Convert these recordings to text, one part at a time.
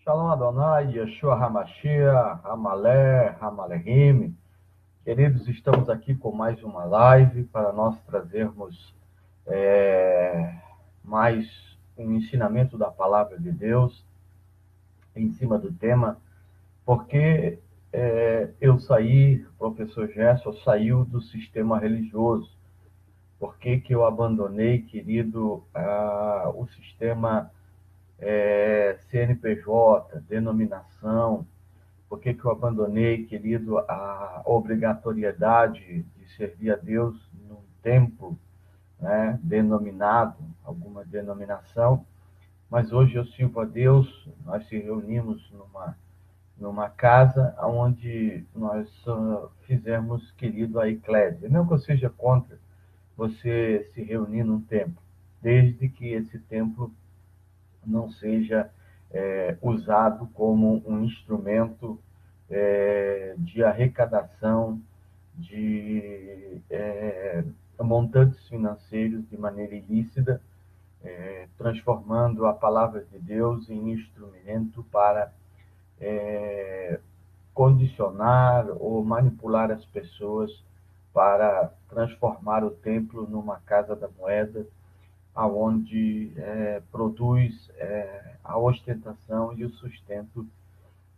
Shalom Adonai, Yeshua HaMashiach, Hamalé, Hamalehim. Queridos, estamos aqui com mais uma live para nós trazermos mais um ensinamento da Palavra de Deus em cima do tema, porque professor Gerson, saiu do sistema religioso. Por que eu abandonei, querido, o sistema CNPJ, denominação? Por que eu abandonei, querido, a obrigatoriedade de servir a Deus num templo, né, denominado, alguma denominação? Mas hoje eu sirvo a Deus. Nós se reunimos numa casa onde nós fizemos, querido, a eclésia. Não que eu seja contra você se reunir num templo, desde que esse templo não seja usado como um instrumento de arrecadação de montantes financeiros de maneira ilícita, transformando a palavra de Deus em instrumento para condicionar ou manipular as pessoas para transformar o templo numa casa da moeda, aonde produz a ostentação e o sustento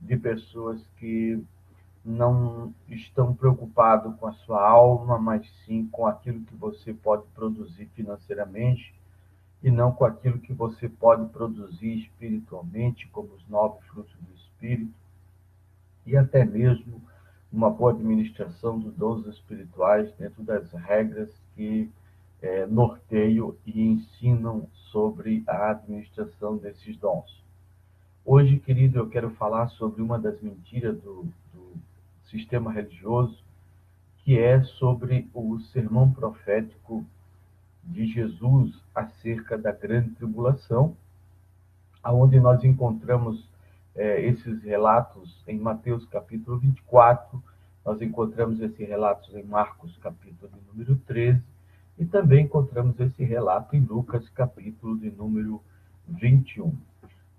de pessoas que não estão preocupados com a sua alma, mas sim com aquilo que você pode produzir financeiramente e não com aquilo que você pode produzir espiritualmente, como os 9 frutos do Espírito, e até mesmo uma boa administração dos dons espirituais dentro das regras que norteiam e ensinam sobre a administração desses dons. Hoje, querido, eu quero falar sobre uma das mentiras do sistema religioso, que é sobre o sermão profético de Jesus acerca da grande tribulação, onde nós encontramos esses relatos em Mateus capítulo 24, nós encontramos esses relatos em Marcos capítulo de número 13, e também encontramos esse relato em Lucas capítulo de número 21.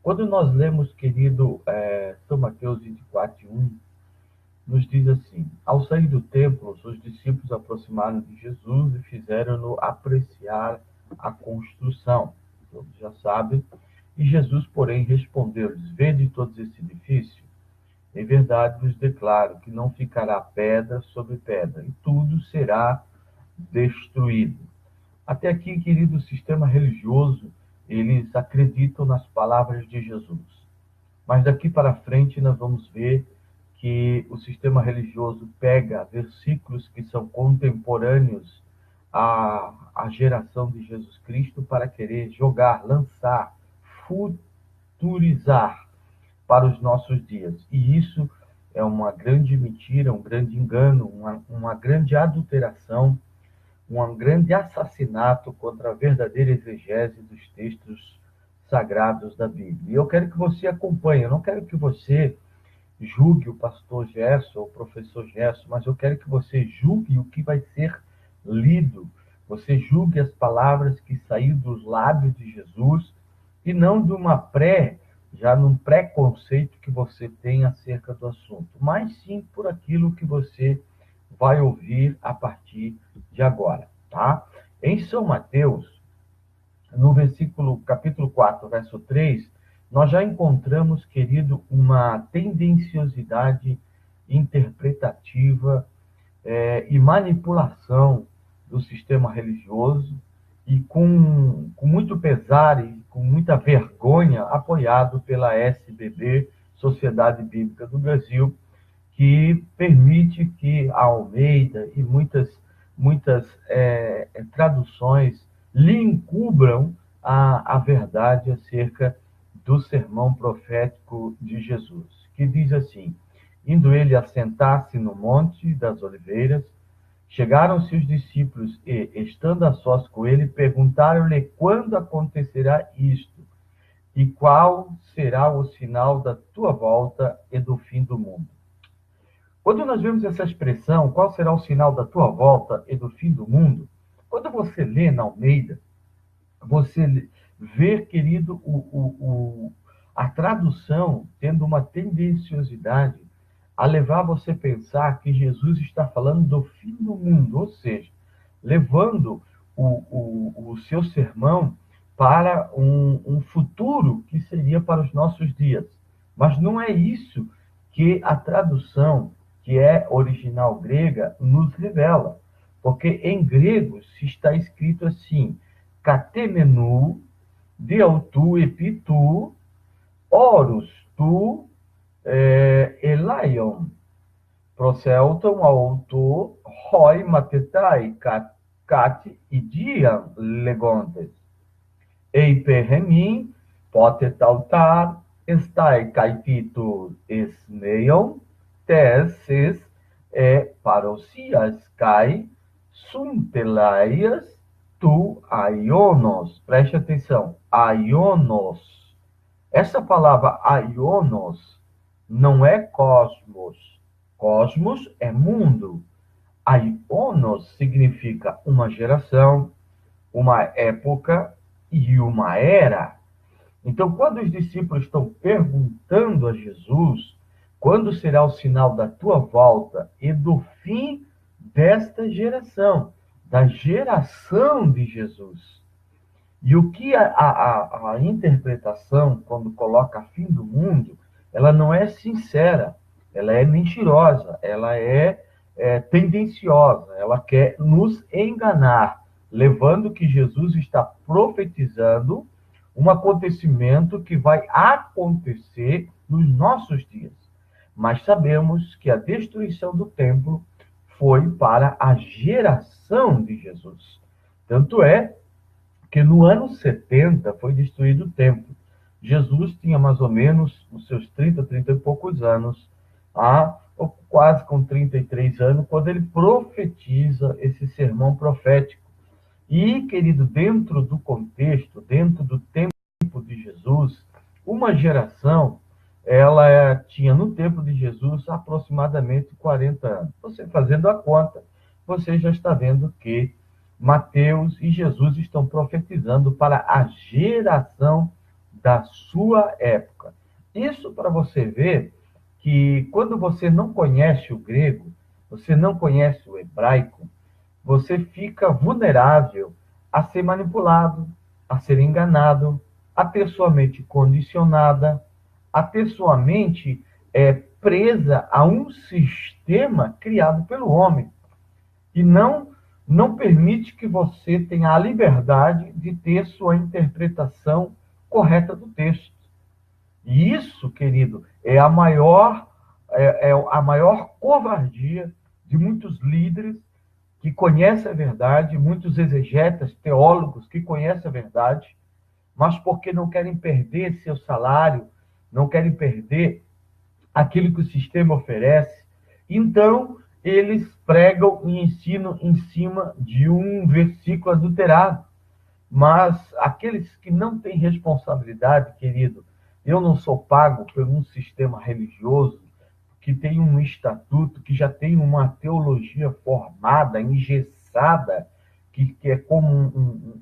Quando nós lemos, querido, São Mateus 24, 1, nos diz assim: ao sair do templo, os discípulos aproximaram de Jesus e fizeram-no apreciar a construção. Todos já sabem. E Jesus, porém, respondeu-lhes: vede todos esse edifício? Em verdade vos declaro que não ficará pedra sobre pedra, e tudo será destruído. Até aqui, querido, o sistema religioso, eles acreditam nas palavras de Jesus. Mas daqui para frente nós vamos ver que o sistema religioso pega versículos que são contemporâneos à geração de Jesus Cristo para querer jogar, lançar, futurizar para os nossos dias. E isso é uma grande mentira, um grande engano, uma grande adulteração, um grande assassinato contra a verdadeira exegese dos textos sagrados da Bíblia. E eu quero que você acompanhe, eu não quero que você julgue o pastor Gerson, o professor Gerson, mas eu quero que você julgue o que vai ser lido. Você julgue as palavras que saíram dos lábios de Jesus e não de já num preconceito que você tem acerca do assunto, mas sim por aquilo que você vai ouvir a partir de agora, tá? Em São Mateus, no capítulo 4, verso 3, nós já encontramos, querido, uma tendenciosidade interpretativa e manipulação do sistema religioso, e com muito pesar e com muita vergonha, apoiado pela SBB, Sociedade Bíblica do Brasil, que permite que a Almeida e muitas traduções lhe encubram a verdade acerca do sermão profético de Jesus, que diz assim: indo ele assentar-se no Monte das Oliveiras, chegaram-se os discípulos e, estando a sós com ele, perguntaram-lhe quando acontecerá isto e qual será o sinal da tua volta e do fim do mundo. Quando nós vemos essa expressão, qual será o sinal da tua volta e do fim do mundo, quando você lê na Almeida, você vê, querido, a tradução tendo uma tendenciosidade a levar você a pensar que Jesus está falando do fim do mundo, ou seja, levando o seu sermão para um futuro que seria para os nossos dias. Mas não é isso que a tradução, que é original grega, nos revela. Porque em grego se está escrito assim, katemenu, deautu epitu, horus tu elaion, proselton auto hoi matetai kat idiam legontes. Eiperremin potetautar estai caetito esmeion teses parosias kai suntelaias tu aionos. Preste atenção, aionos. Essa palavra aionos não é cosmos. Cosmos é mundo. Aionos significa uma geração, uma época e uma era. Então, quando os discípulos estão perguntando a Jesus quando será o sinal da tua volta e do fim desta geração, da geração de Jesus. E o que a interpretação, quando coloca fim do mundo, ela não é sincera, ela é mentirosa, ela é tendenciosa, ela quer nos enganar, levando que Jesus está profetizando um acontecimento que vai acontecer nos nossos dias. Mas sabemos que a destruição do templo foi para a geração de Jesus. Tanto é que no ano 70 foi destruído o templo. Jesus tinha mais ou menos os seus 30 e poucos anos, ou quase com 33 anos, quando ele profetiza esse sermão profético. E, querido, dentro do contexto, dentro do tempo de Jesus, uma geração, ela tinha no tempo de Jesus aproximadamente 40 anos. Você fazendo a conta, você já está vendo que Mateus e Jesus estão profetizando para a geração da sua época. Isso para você ver que quando você não conhece o grego, você não conhece o hebraico, você fica vulnerável a ser manipulado, a ser enganado, a ter sua mente condicionada, a ter sua mente presa a um sistema criado pelo homem. E não permite que você tenha a liberdade de ter sua interpretação correta do texto. E isso, querido, é a maior covardia de muitos líderes que conhecem a verdade, muitos exegetas, teólogos que conhecem a verdade, mas porque não querem perder seu salário, não querem perder aquilo que o sistema oferece, então eles pregam e ensinam em cima de um versículo adulterado. Mas aqueles que não têm responsabilidade, querido, eu não sou pago por um sistema religioso que tem um estatuto, que já tem uma teologia formada, engessada, que é como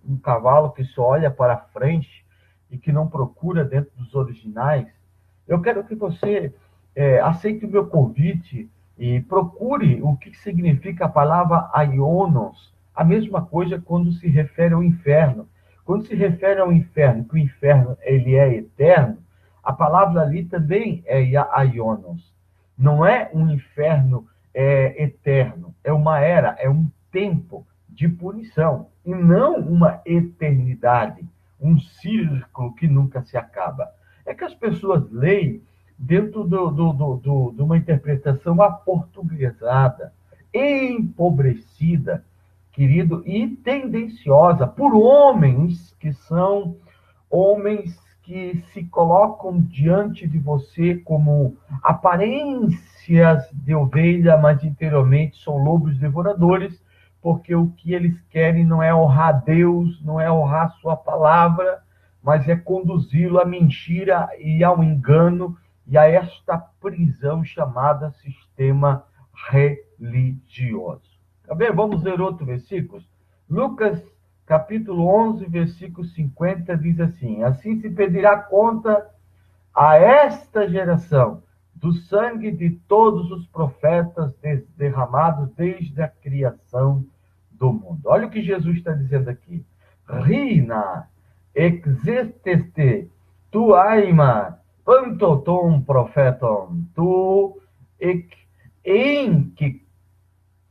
um cavalo que só olha para frente e que não procura dentro dos originais. Eu quero que você aceite o meu convite e procure o que significa a palavra aionos. A mesma coisa quando se refere ao inferno. Quando se refere ao inferno, que o inferno ele é eterno, a palavra ali também é aionos. Não é um inferno eterno, é uma era, é um tempo de punição, e não uma eternidade, um círculo que nunca se acaba. É que as pessoas leem dentro de uma interpretação aportuguesada, empobrecida, querido, e tendenciosa por homens que são homens que se colocam diante de você como aparências de ovelha, mas interiormente são lobos devoradores, porque o que eles querem não é honrar Deus, não é honrar sua palavra, mas é conduzi-lo à mentira e ao engano e a esta prisão chamada sistema religioso. Tá bem? Vamos ler outro versículo. Lucas, capítulo 11, versículo 50, diz assim: assim se pedirá conta a esta geração do sangue de todos os profetas derramados desde a criação do mundo. Olha o que Jesus está dizendo aqui. Rina, existeste, tu aima, pantotum profetum, tu em que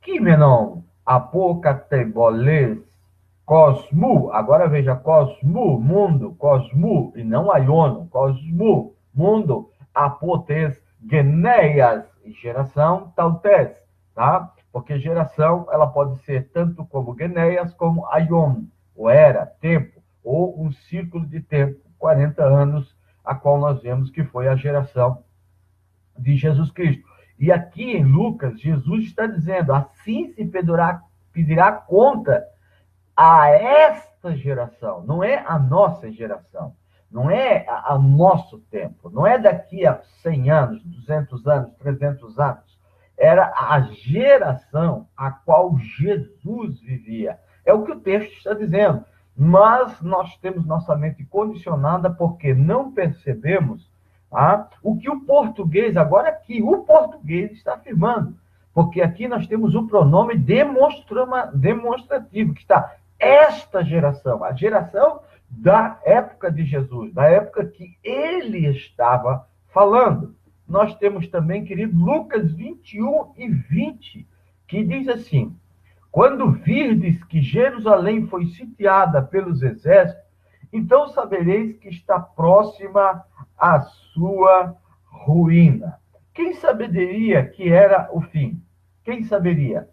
Kimenon, apocateboles, cosmo, agora veja, cosmo, mundo, cosmo, e não aiono, cosmo, mundo, apotes, geneias, geração, tautes, tá? Porque geração, ela pode ser tanto como geneias, como aion, ou era, tempo, ou um ciclo de tempo, 40 anos, a qual nós vemos que foi a geração de Jesus Cristo. E aqui em Lucas, Jesus está dizendo, assim se pedirá conta a esta geração, não é a nossa geração, não é o nosso tempo, não é daqui a 100 anos, 200 anos, 300 anos, era a geração a qual Jesus vivia. É o que o texto está dizendo, mas nós temos nossa mente condicionada porque não percebemos o que o português, agora aqui, o português está afirmando, porque aqui nós temos o pronome demonstrativo, que está esta geração, a geração da época de Jesus, da época que ele estava falando. Nós temos também, querido, Lucas 21 e 20, que diz assim, quando virdes que Jerusalém foi sitiada pelos exércitos, então sabereis que está próxima a sua ruína. Quem saberia que era o fim? Quem saberia?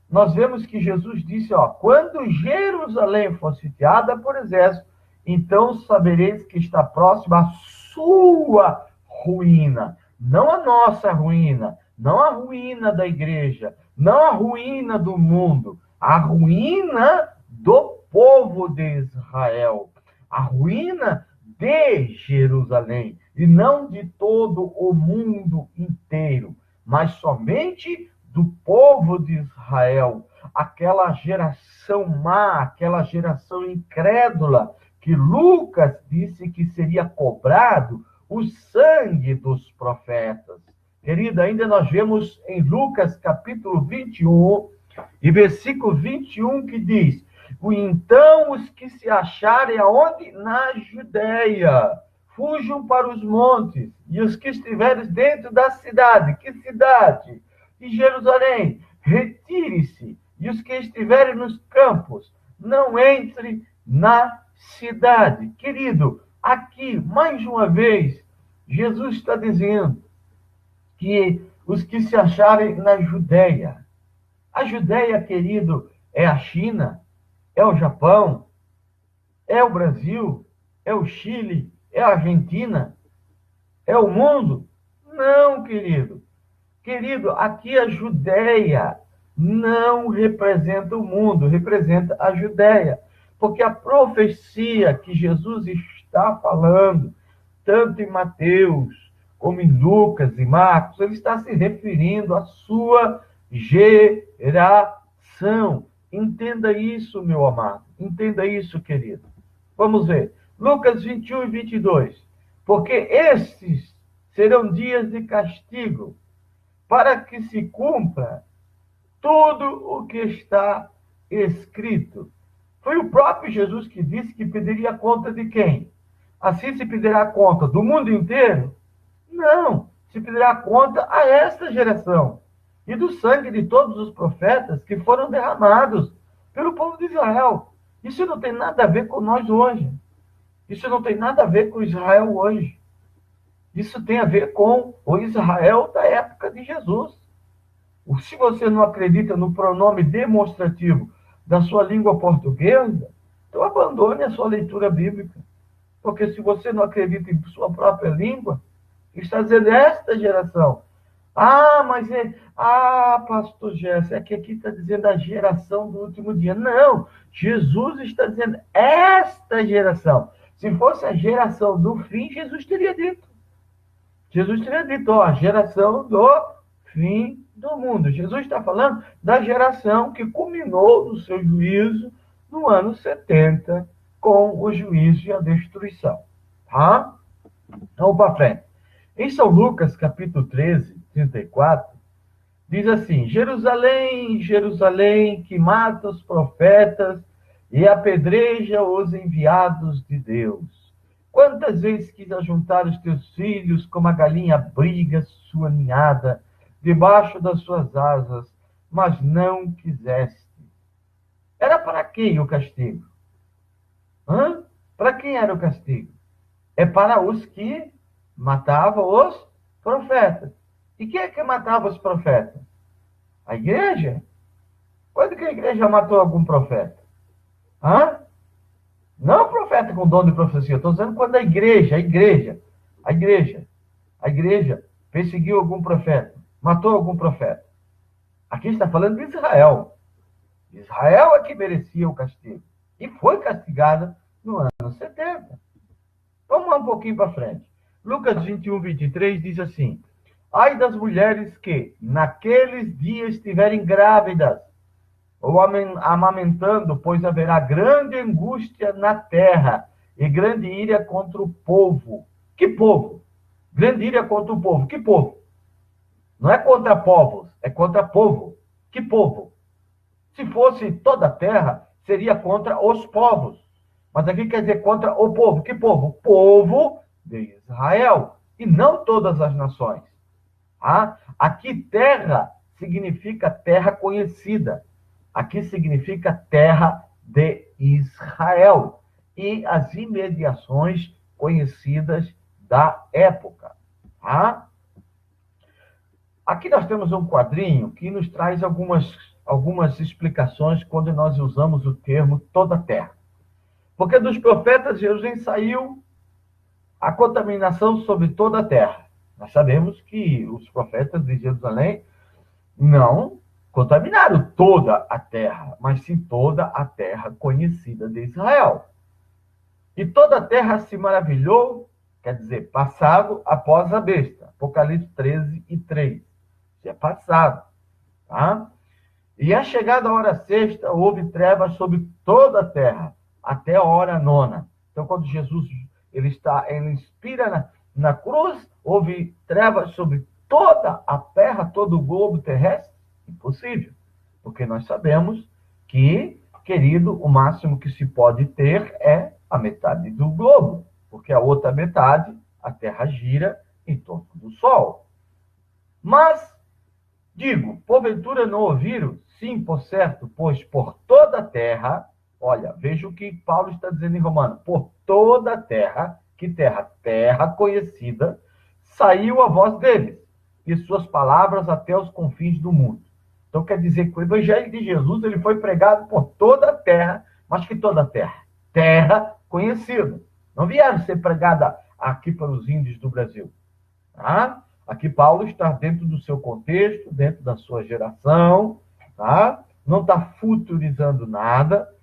Nós vemos que Jesus disse, quando Jerusalém for sitiada por exército, então sabereis que está próxima a sua ruína. Não a nossa ruína, não a ruína da igreja, não a ruína do mundo, a ruína do povo de Israel, a ruína de Jerusalém, e não de todo o mundo inteiro, mas somente do povo de Israel, aquela geração má, aquela geração incrédula, que Lucas disse que seria cobrado o sangue dos profetas. Querida, ainda nós vemos em Lucas capítulo 21 e versículo 21 que diz, então os que se acharem aonde? Na Judéia, fujam para os montes, e os que estiverem dentro da cidade, que cidade? De Jerusalém, retire-se, e os que estiverem nos campos, não entre na cidade. Querido, aqui, mais uma vez, Jesus está dizendo que os que se acharem na Judéia, a Judéia, querido, é a China, é o Japão, é o Brasil, é o Chile, é a Argentina, é o mundo? Não, querido. Querido, aqui a Judéia não representa o mundo, representa a Judéia. Porque a profecia que Jesus está falando, tanto em Mateus, como em Lucas e Marcos, ele está se referindo à sua geração. Entenda isso, meu amado. Entenda isso, querido. Vamos ver. Lucas 21 e 22. Porque estes serão dias de castigo, para que se cumpra tudo o que está escrito. Foi o próprio Jesus que disse que pediria conta de quem? Assim se pedirá conta do mundo inteiro? Não, se pedirá conta a esta geração e do sangue de todos os profetas que foram derramados pelo povo de Israel. Isso não tem nada a ver com nós hoje. Isso não tem nada a ver com Israel hoje. Isso tem a ver com o Israel da época de Jesus. Se você não acredita no pronome demonstrativo da sua língua portuguesa, então abandone a sua leitura bíblica. Porque se você não acredita em sua própria língua, está dizendo esta geração. Pastor Gerson, é que aqui está dizendo a geração do último dia. Não, Jesus está dizendo esta geração. Se fosse a geração do fim, Jesus teria dito. A geração do fim do mundo. Jesus está falando da geração que culminou no seu juízo no ano 70, com o juízo e a destruição. Tá? Vamos para frente. Em São Lucas, capítulo 13, 34, diz assim: Jerusalém, Jerusalém, que mata os profetas e apedreja os enviados de Deus. Quantas vezes quis ajuntar os teus filhos, como a galinha abriga sua ninhada, debaixo das suas asas, mas não quiseste. Era para quem o castigo? Hã? Para quem era o castigo? É para os que matavam os profetas. E quem é que matava os profetas? A igreja? Quando que a igreja matou algum profeta? Hã? Não profeta com dom de profecia. Estou dizendo quando a igreja perseguiu algum profeta, matou algum profeta. Aqui está falando de Israel. Israel é que merecia o castigo. E foi castigada no ano 70. Vamos lá um pouquinho para frente. Lucas 21, 23 diz assim: Ai das mulheres que, naqueles dias, estiverem grávidas ou amamentando, pois haverá grande angústia na terra e grande ira contra o povo. Que povo? Grande ira contra o povo. Que povo? Não é contra povos, é contra povo. Que povo? Se fosse toda a terra, seria contra os povos. Mas aqui quer dizer contra o povo. Que povo? O povo de Israel. E não todas as nações. Ah, aqui terra significa terra conhecida. Aqui significa terra de Israel. E as imediações conhecidas da época. Ah? Aqui nós temos um quadrinho que nos traz algumas explicações quando nós usamos o termo toda a terra. Porque dos profetas de Jerusalém saiu a contaminação sobre toda a terra. Nós sabemos que os profetas de Jerusalém não contaminaram toda a terra, mas sim toda a terra conhecida de Israel. E toda a terra se maravilhou, quer dizer, passado após a besta. Apocalipse 13 e 3. Isso é passado. Tá? E a chegada a hora sexta, houve trevas sobre toda a terra, até a hora nona. Então, quando Jesus ele inspira na cruz, houve trevas sobre toda a terra, todo o globo terrestre? Impossível. Porque nós sabemos que, querido, o máximo que se pode ter é a metade do globo. Porque a outra metade, a terra gira em torno do Sol. Mas, digo, porventura não ouviram? Sim, por certo, pois por toda a terra, olha, veja o que Paulo está dizendo em Romano, por toda a terra, que terra? Terra conhecida, saiu a voz deles, e suas palavras até os confins do mundo. Então quer dizer que o evangelho de Jesus ele foi pregado por toda a terra, mas que toda a terra? Terra conhecida. Não vieram ser pregada aqui para os índios do Brasil. Tá? Aqui Paulo está dentro do seu contexto, dentro da sua geração, tá? Não está futurizando nada,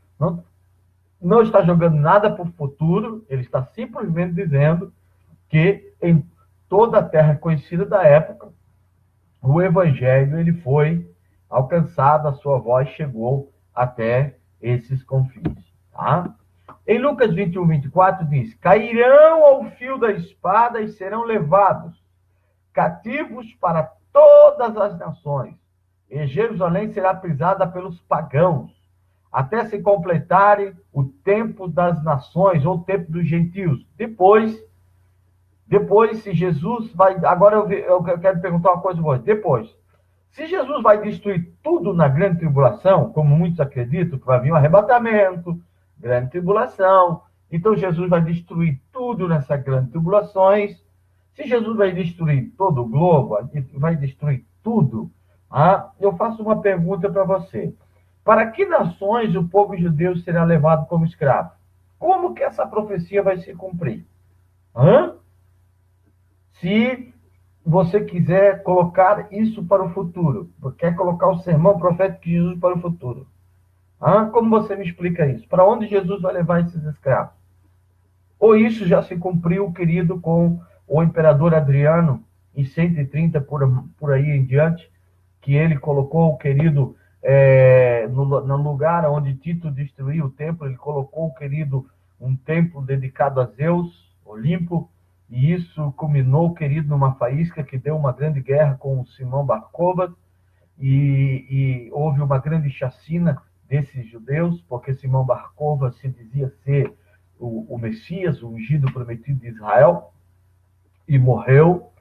não está jogando nada para o futuro, ele está simplesmente dizendo que em toda a terra conhecida da época, o evangelho ele foi alcançado, a sua voz chegou até esses confins. Tá? Em Lucas 21, 24 diz, cairão ao fio da espada e serão levados cativos para todas as nações, e Jerusalém será pisada pelos pagãos, até se completarem o tempo das nações, ou o tempo dos gentios. Depois, se Jesus vai... Agora eu quero perguntar uma coisa a você. Depois, se Jesus vai destruir tudo na grande tribulação, como muitos acreditam, que vai vir um arrebatamento, grande tribulação, então Jesus vai destruir tudo nessa grande tribulações. Se Jesus vai destruir todo o globo, vai destruir tudo, eu faço uma pergunta para você. Para que nações o povo judeu será levado como escravo? Como que essa profecia vai se cumprir? Se você quiser colocar isso para o futuro, quer colocar o sermão profético de Jesus para o futuro, como você me explica isso? Para onde Jesus vai levar esses escravos? Ou isso já se cumpriu, querido, com o imperador Adriano, em 130 por aí em diante, que ele colocou, querido, no lugar onde Tito destruiu o templo, ele colocou, querido, um templo dedicado a Zeus, Olimpo, e isso culminou, querido, numa faísca que deu uma grande guerra com o Simão Bar-Kokhba, e houve uma grande chacina desses judeus, porque Simão Bar-Kokhba se dizia ser o Messias, o ungido prometido de Israel, e morreu.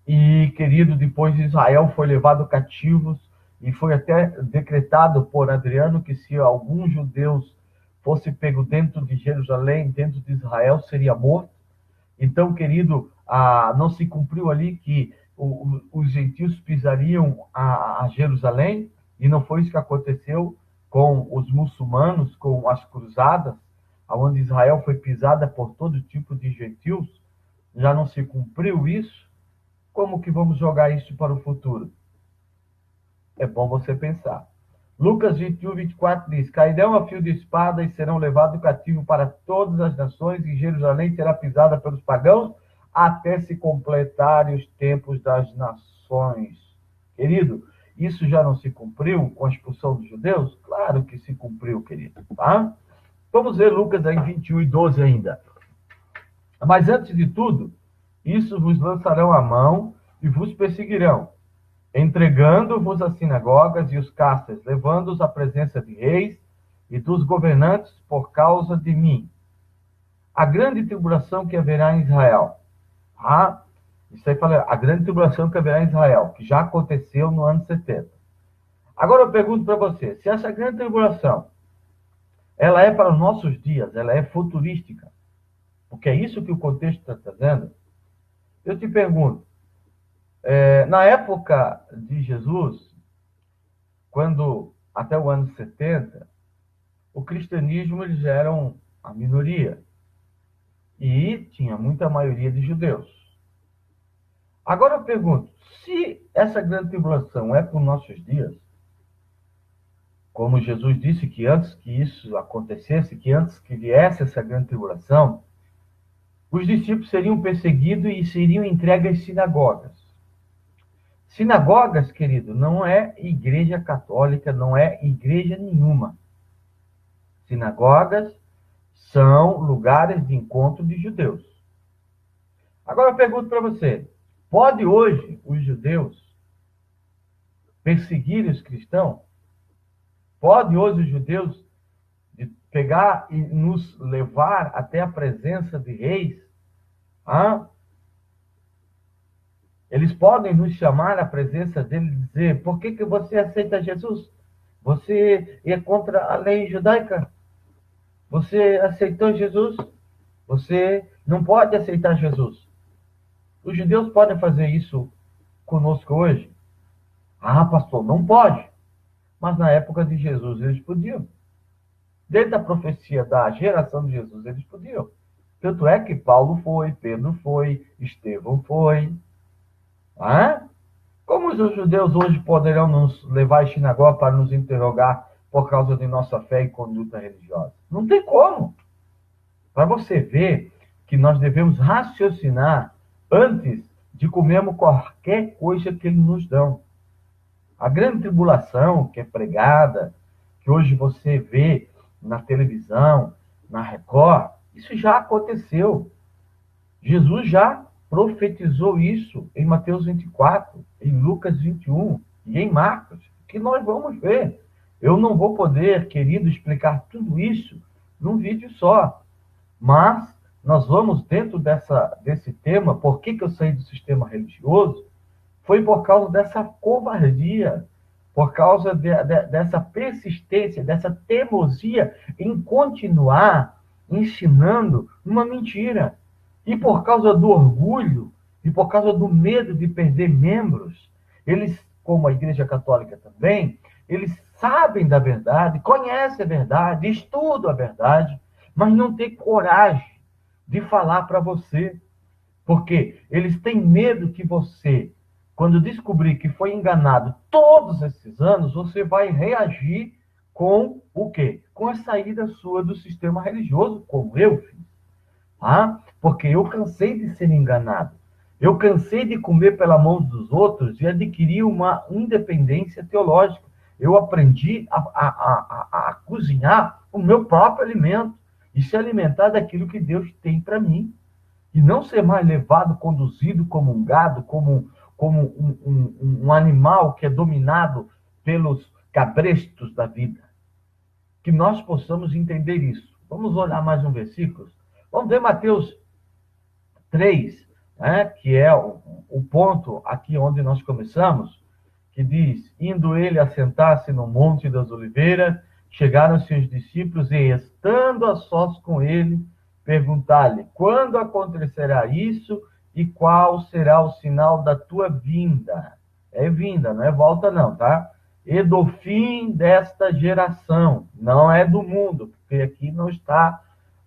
E, querido, depois Israel foi levado cativos, e foi até decretado por Adriano que se algum judeu fosse pego dentro de Jerusalém, dentro de Israel, seria morto. Então, querido, não se cumpriu ali que os gentios pisariam a Jerusalém, e não foi isso que aconteceu com os muçulmanos, com as cruzadas, onde Israel foi pisada por todo tipo de gentios. Já não se cumpriu isso. Como que vamos jogar isso para o futuro? É bom você pensar. Lucas 21, 24 diz: cairão a fio de espada e serão levados cativo para todas as nações, e Jerusalém será pisada pelos pagãos até se completarem os tempos das nações. Querido, isso já não se cumpriu com a expulsão dos judeus? Claro que se cumpriu, querido. Tá? Vamos ver Lucas aí 21 e 12 ainda. Mas antes de tudo, isso vos lançarão à mão e vos perseguirão, entregando-vos às sinagogas e os cárceres, levando-os à presença de reis e dos governantes por causa de mim. A grande tribulação que haverá em Israel. Isso aí fala, a grande tribulação que haverá em Israel, que já aconteceu no ano 70. Agora eu pergunto para você, se essa grande tribulação, ela é para os nossos dias, ela é futurística, porque é isso que o contexto está trazendo, eu te pergunto, na época de Jesus, quando até o ano 70, o cristianismo eles eram a minoria e tinha muita maioria de judeus. Agora eu pergunto, se essa grande tribulação é para os nossos dias, como Jesus disse que antes que isso acontecesse, que antes que viesse essa grande tribulação, os discípulos seriam perseguidos e seriam entregues às sinagogas. Sinagogas, querido, não é igreja católica, não é igreja nenhuma. Sinagogas são lugares de encontro de judeus. Agora eu pergunto para você, pode hoje os judeus perseguir os cristãos? Pode hoje os judeus pegar e nos levar até a presença de reis? Eles podem nos chamar à presença dele e dizer: por que você aceita Jesus? Você é contra a lei judaica? Você aceitou Jesus? Você não pode aceitar Jesus. Os judeus podem fazer isso conosco hoje? Pastor, não pode. Mas na época de Jesus eles podiam. Desde a profecia da geração de Jesus eles podiam. Tanto é que Paulo foi, Pedro foi, Estevão foi. Como os judeus hoje poderão nos levar à sinagoga para nos interrogar por causa de nossa fé e conduta religiosa? Não tem como. Para você ver que nós devemos raciocinar antes de comermos qualquer coisa que eles nos dão. A grande tribulação que é pregada, que hoje você vê na televisão, na Record, isso já aconteceu. Jesus já profetizou isso em Mateus 24, em Lucas 21 e em Marcos, que nós vamos ver. Eu não vou poder, querido, explicar tudo isso num vídeo só, mas nós vamos dentro desse tema. Por que eu saí do sistema religioso? Foi por causa dessa covardia, por causa dessa persistência, dessa teimosia em continuar ensinando uma mentira. E por causa do orgulho, e por causa do medo de perder membros, eles, como a Igreja Católica também, eles sabem da verdade, conhecem a verdade, estudam a verdade, mas não têm coragem de falar para você. Porque eles têm medo que você, quando descobrir que foi enganado todos esses anos, você vai reagir com o quê? Com a saída sua do sistema religioso, como eu fiz. Porque eu cansei de ser enganado. Eu cansei de comer pela mão dos outros e adquirir uma independência teológica. Eu aprendi a cozinhar o meu próprio alimento e se alimentar daquilo que Deus tem para mim. e não ser mais levado, conduzido como um gado, como um animal que é dominado pelos cabrestos da vida. Que nós possamos entender isso. Vamos olhar mais um versículo. Vamos ver Mateus 3, né, que é o ponto aqui onde nós começamos, que diz: indo ele assentar-se no Monte das Oliveiras, chegaram-se os discípulos e, estando a sós com ele, perguntar-lhe: quando acontecerá isso e qual será o sinal da tua vinda? É vinda, não é volta não, tá? E do fim desta geração, não é do mundo, porque aqui não está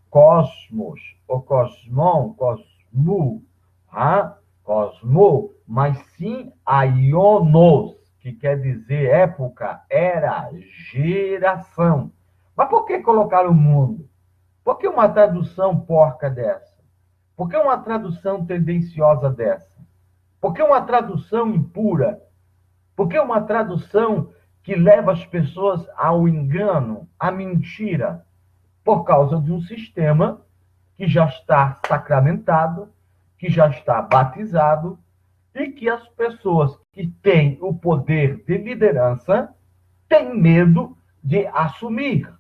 cosmos, ou cosmon, cosmo, tá? Cosmo, mas sim aionos, que quer dizer época, era, geração. Mas por que colocar o mundo? Por que uma tradução porca dessa? Por que uma tradução tendenciosa dessa? Por que uma tradução impura? Por que uma tradução que leva as pessoas ao engano, à mentira? Por causa de um sistema que já está sacramentado, que já está batizado, e que as pessoas que têm o poder de liderança têm medo de assumir.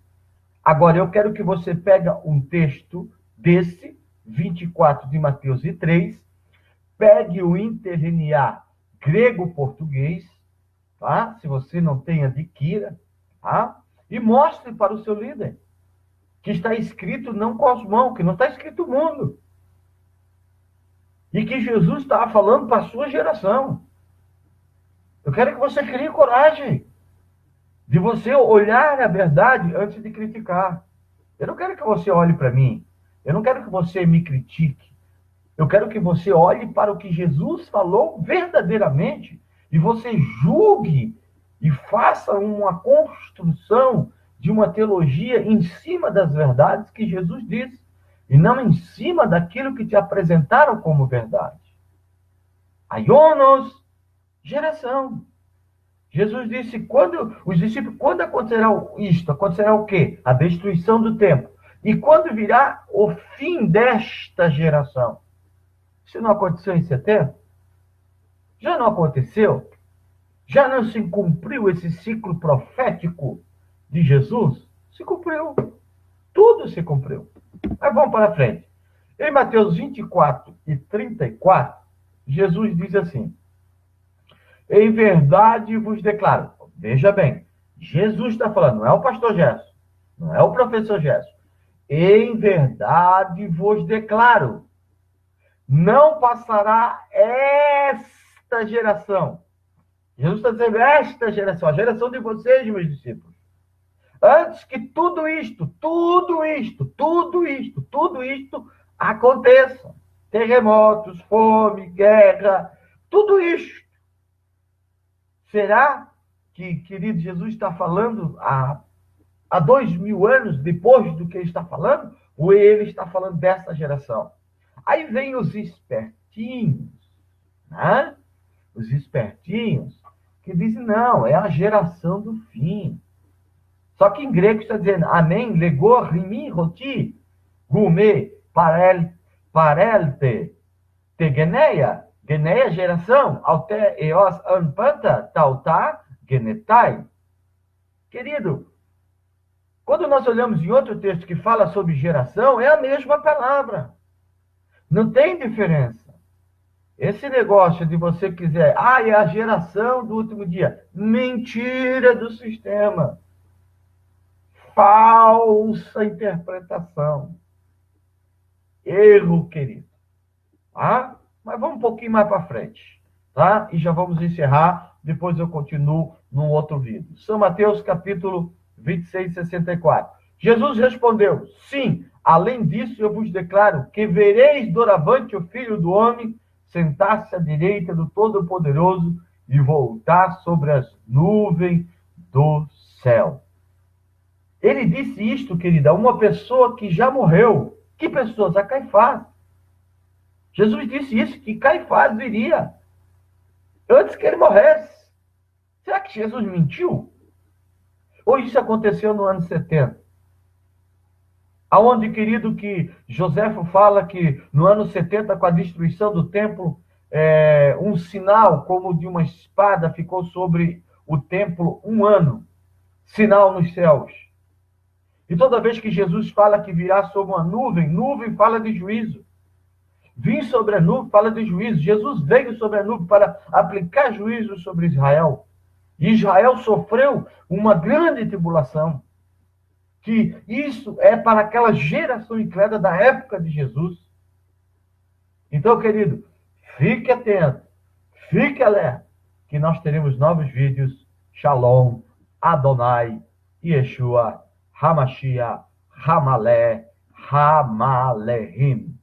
Agora, eu quero que você pegue um texto desse, 24 de Mateus e 3, pegue o interlinear grego-português, tá? Se você não tem, adquira, tá? E mostre para o seu líder que está escrito não cosmão, que não está escrito mundo. E que Jesus estava falando para a sua geração. Eu quero que você crie coragem de você olhar a verdade antes de criticar. Eu não quero que você olhe para mim. Eu não quero que você me critique. Eu quero que você olhe para o que Jesus falou verdadeiramente e você julgue e faça uma construção de uma teologia em cima das verdades que Jesus disse e não em cima daquilo que te apresentaram como verdade. Aionos, geração. Jesus disse, os discípulos, quando acontecerá isto? Acontecerá o quê? A destruição do templo. E quando virá o fim desta geração? Isso não aconteceu em setembro? Já não aconteceu? Já não se cumpriu esse ciclo profético de Jesus? Se cumpriu. Tudo se cumpriu. Mas vamos para frente. Em Mateus 24 e 34, Jesus diz assim: em verdade vos declaro. Veja bem, Jesus está falando, não é o pastor Gerson, não é o professor Gerson. Em verdade vos declaro, não passará esta geração. Jesus está dizendo esta geração, a geração de vocês, meus discípulos. Antes que tudo isto aconteça. Terremotos, fome, guerra, tudo isto. Será que, querido, Jesus está falando há 2000 anos depois do que ele está falando? Ou ele está falando dessa geração? Aí vem os espertinhos, né? Os espertinhos que dizem, não, é a geração do fim. Só que em grego está dizendo, amém, legor, rimi, roti, gume, parelte, tegeneia, geneia, geração, alte, eos, anpanta, tautá, genetai. Querido, quando nós olhamos em outro texto que fala sobre geração, é a mesma palavra. Não tem diferença. Esse negócio de você quiser, é a geração do último dia. Mentira do sistema. Falsa interpretação. Erro, querido. Tá? Mas vamos um pouquinho mais para frente. Tá? E já vamos encerrar. Depois eu continuo num outro vídeo. São Mateus, capítulo 26, 64. Jesus respondeu, sim, além disso eu vos declaro que vereis doravante o Filho do Homem sentar-se à direita do Todo-Poderoso e voltar sobre as nuvens do céu. Ele disse isto, querida, a uma pessoa que já morreu. Que pessoa? A Caifás. Jesus disse isso, que Caifás viria antes que ele morresse. Será que Jesus mentiu? Ou isso aconteceu no ano 70? Aonde, querido, que Joséfo fala que no ano 70, com a destruição do templo, um sinal como de uma espada ficou sobre o templo um ano, sinal nos céus. E toda vez que Jesus fala que virá sobre uma nuvem, nuvem fala de juízo. Vim sobre a nuvem fala de juízo. Jesus veio sobre a nuvem para aplicar juízo sobre Israel. E Israel sofreu uma grande tribulação. Que isso é para aquela geração incrédula da época de Jesus. Então, querido, fique atento, fique alerta, que nós teremos novos vídeos. Shalom, Adonai, Yeshua, Hamashiach, Hamalé, Hamalehim.